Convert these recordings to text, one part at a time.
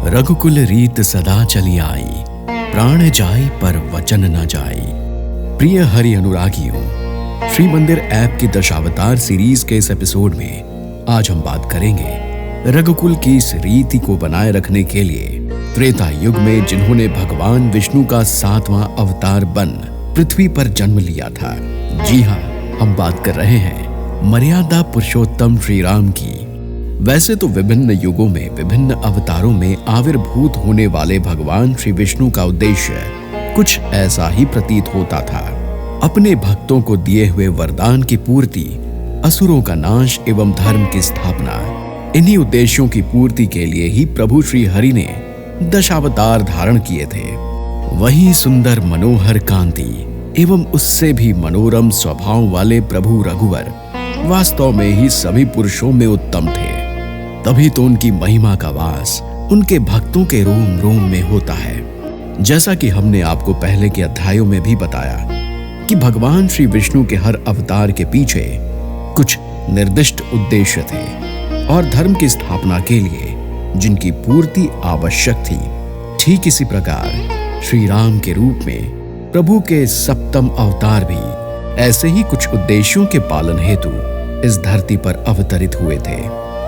रघुकुल रीत सदा चली आई, प्राण जाई पर वचन न जाई। प्रिय हरि अनुरागियों, श्री मंदिर ऐप की दशावतार सीरीज के इस एपिसोड में आज हम बात करेंगे रघुकुल की इस रीति को बनाए रखने के लिए त्रेता युग में जिन्होंने भगवान विष्णु का 7वां अवतार बन पृथ्वी पर जन्म लिया था। जी हाँ, हम बात कर रहे हैं मर्यादा पुरुषोत्तम श्री राम की। वैसे तो विभिन्न युगों में विभिन्न अवतारों में आविर्भूत होने वाले भगवान श्री विष्णु का उद्देश्य कुछ ऐसा ही प्रतीत होता था, अपने भक्तों को दिए हुए वरदान की पूर्ति, असुरों का नाश एवं धर्म की स्थापना। इन्हीं उद्देश्यों की पूर्ति के लिए ही प्रभु श्री हरि ने दशावतार धारण किए थे। वही सुंदर मनोहर कांति एवं उससे भी मनोरम स्वभाव वाले प्रभु रघुवर वास्तव में ही सभी पुरुषों में उत्तम थे। तभी तो उनकी महिमा का वास उनके भक्तों के रोम रोम में होता है। जैसा कि हमने आपको पहले के अध्यायों में भी बताया कि भगवान श्री विष्णु के हर अवतार के पीछे कुछ निर्दिष्ट उद्देश्य थे और धर्म की स्थापना के लिए जिनकी पूर्ति आवश्यक थी। ठीक इसी प्रकार श्री राम के रूप में प्रभु के 7वें अवतार भी ऐसे ही कुछ उद्देश्यों के पालन हेतु इस धरती पर अवतरित हुए थे।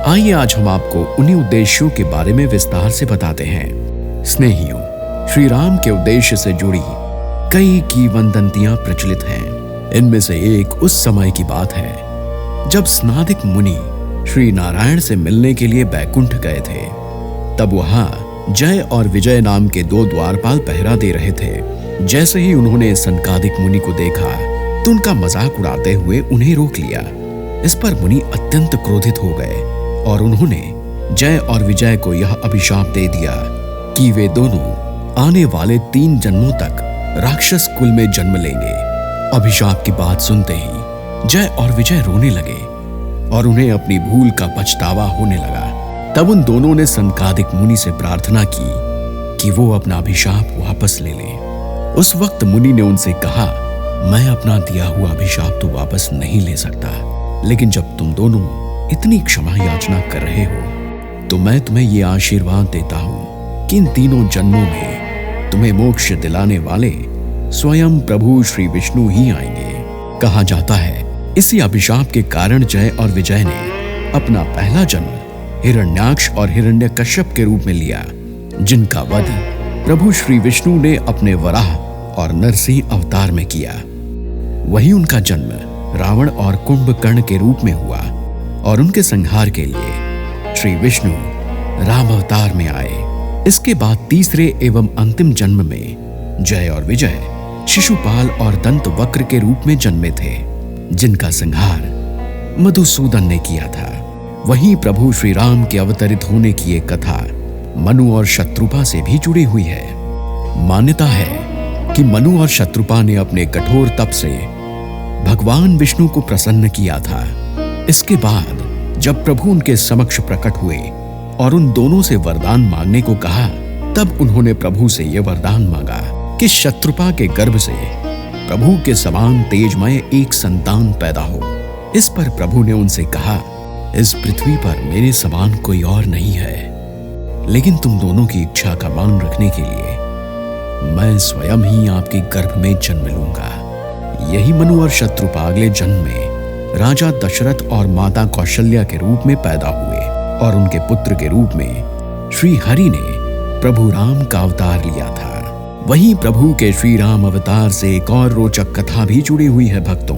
आइए आज हम आपको उन्हीं उद्देश्यों के बारे में विस्तार से बताते हैं। स्नेहियों, श्री राम के उद्देश्य से जुड़ी कई किंवदंतियां प्रचलित हैं। इनमें से एक उस समय की बात है जब स्नादिक मुनि श्री नारायण से मिलने के लिए बैकुंठ गए थे। तब वहां जय और विजय नाम के 2 द्वारपाल पहरा दे रहे थे। जैसे ही उन्होंने संकादिक मुनि को देखा तो उनका मजाक उड़ाते हुए उन्हें रोक लिया। इस पर मुनि अत्यंत क्रोधित हो गए और उन्होंने जय और विजय को यह अभिशाप दे दिया कि वे दोनों आने वाले 3 जन्मों तक राक्षस कुल में जन्म लेंगे। अभिशाप की बात सुनते ही जय और विजय रोने लगे और उन्हें अपनी भूल का पछतावा होने लगा। तब उन दोनों ने संकादिक मुनि से प्रार्थना की कि वो अपना अभिशाप वापस ले लें। उस वक्त मुनि ने उनसे कहा, मैं अपना दिया हुआ अभिशाप तो वापस नहीं ले सकता, लेकिन जब तुम दोनों इतनी क्षमा याचना कर रहे हो तो मैं तुम्हें ये आशीर्वाद देता हूं कि इन 3 जन्मों में तुम्हें मोक्ष दिलाने वाले स्वयं प्रभु श्री विष्णु ही आएंगे। कहा जाता है इसी अभिशाप के कारण जय और विजय ने अपना पहला जन्म हिरण्याक्ष और हिरण्यकश्यप के रूप में लिया, जिनका वध प्रभु श्री विष्णु ने अपने वराह और नरसिंह अवतार में किया। वही उनका जन्म रावण और कुंभकर्ण के रूप में हुआ और उनके संहार के लिए श्री विष्णु राम अवतार में आए। इसके बाद तीसरे एवं अंतिम जन्म में जय और विजय शिशुपाल और दंत वक्र के रूप में जन्मे थे, जिनका संहार मधुसूदन ने किया था। वहीं प्रभु श्री राम के अवतरित होने की एक कथा मनु और शत्रुपा से भी जुड़ी हुई है। मान्यता है कि मनु और शत्रुपा ने अपने कठोर तप से भगवान विष्णु को प्रसन्न किया था। इसके बाद जब प्रभु उनके समक्ष प्रकट हुए और उन दोनों से वरदान मांगने को कहा, तब उन्होंने प्रभु से यह वरदान मांगा कि शत्रुपा के गर्भ से प्रभु के समान तेजमय एक संतान पैदा हो। इस पर प्रभु ने उनसे कहा, इस पृथ्वी पर मेरे समान कोई और नहीं है, लेकिन तुम दोनों की इच्छा का मान रखने के लिए मैं स्वयं ही आपके गर्भ में जन्म लूंगा। यही मनु और शत्रुपा अगले जन्म में राजा दशरथ और माता कौशल्या के रूप में पैदा हुए और उनके पुत्र के रूप में श्री हरि ने प्रभु राम का अवतार लिया था। वहीं प्रभु के श्री राम अवतार से एक और रोचक कथा भी जुड़ी हुई है भक्तों।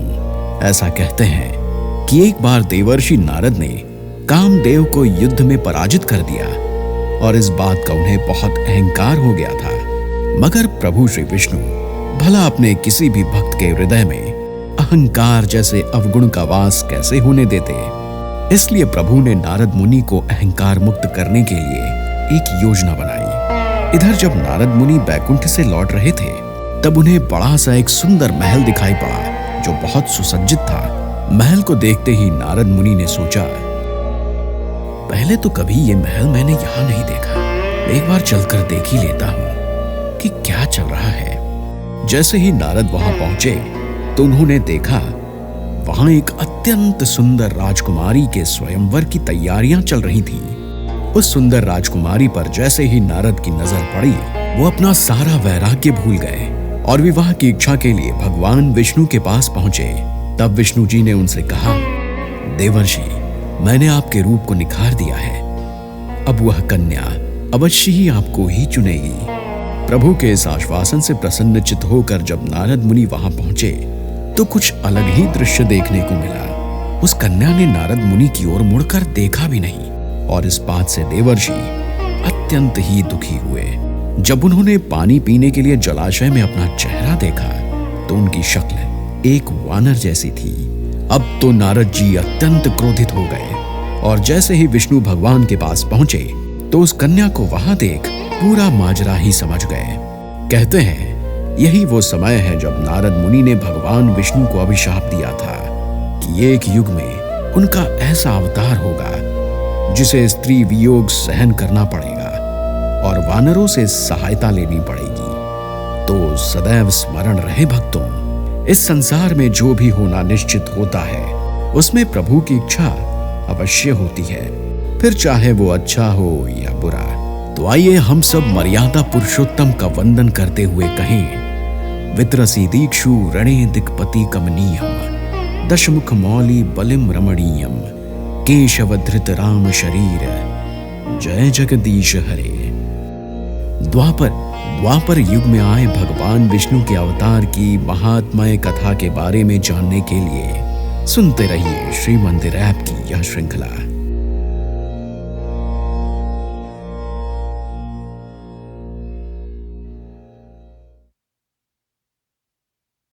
ऐसा कहते हैं कि एक बार देवर्षि नारद ने कामदेव को युद्ध में पराजित कर दिया और इस बात का उन्हें बहुत अहंकार हो गया था। मगर प्रभु श्री विष्णु भला अपने किसी भी भक्त के हृदय में अहंकार जैसे अवगुण का वास कैसे होने देते। इसलिए प्रभु ने नारद मुनि को अहंकार मुक्त करने के लिए एक योजना बनाई। इधर जब नारद मुनि बैकुंठ से लौट रहे थे तब उन्हें बड़ा सा एक सुंदर महल दिखाई पड़ा जो बहुत सुसज्जित था। महल को देखते ही नारद मुनि ने सोचा, पहले तो कभी ये महल मैंने यहाँ नहीं देखा, एक बार चलकर देख ही लेता हूँ कि क्या चल रहा है। जैसे ही नारद वहां पहुंचे तो उन्होंने देखा वहां एक अत्यंत सुंदर राजकुमारी के स्वयंवर की तैयारियां चल रही थीं। उस सुंदर राजकुमारी पर जैसे ही नारद की नजर पड़ी, वो अपना सारा वैराग्य भूल गए और विवाह की इच्छा के लिए भगवान विष्णु के पास पहुंचे। तब विष्णु जी ने उनसे कहा, देवर्षि, मैंने आपके रूप को निखार दिया है, अब वह कन्या अवश्य ही आपको ही चुनेगी। प्रभु के इस आश्वासन से प्रसन्नचित्त होकर जब नारद मुनि वहां पहुंचे तो कुछ अलग ही दृश्य देखने को मिला। उस कन्या ने नारद मुनि की ओर मुड़कर देखा भी नहीं और इस बात से देवर्षि अत्यंत ही दुखी हुए। जब उन्होंने पानी पीने के लिए जलाशय में अपना चेहरा देखा तो उनकी शक्ल एक वानर जैसी थी। अब तो नारद जी अत्यंत क्रोधित हो गए और जैसे ही विष्णु भगवान के पास पहुंचे तो उस कन्या को वहां देख पूरा माजरा ही समझ गए। कहते हैं यही वो समय है जब नारद मुनि ने भगवान विष्णु को अभिशाप दिया था कि एक युग में उनका ऐसा अवतार होगा जिसे स्त्री वियोग सहन करना पड़ेगा और वानरों से सहायता लेनी पड़ेगी। तो सदैव स्मरण रहे भक्तों, इस संसार में जो भी होना निश्चित होता है उसमें प्रभु की इच्छा अवश्य होती है, फिर चाहे वो अच्छा हो या बुरा। तो आइए हम सब मर्यादा पुरुषोत्तम का वंदन करते हुए कहें, वित्रसी दीक्षु रणे दिक्पति कमनीयम, दशमुख मौली बलिम रमणीयम, केशव धृत राम शरीर, जय जगदीश हरे। द्वापर युग में आए भगवान विष्णु के अवतार की महात्मय कथा के बारे में जानने के लिए सुनते रहिए श्री मंदिर ऐप की यह श्रृंखला।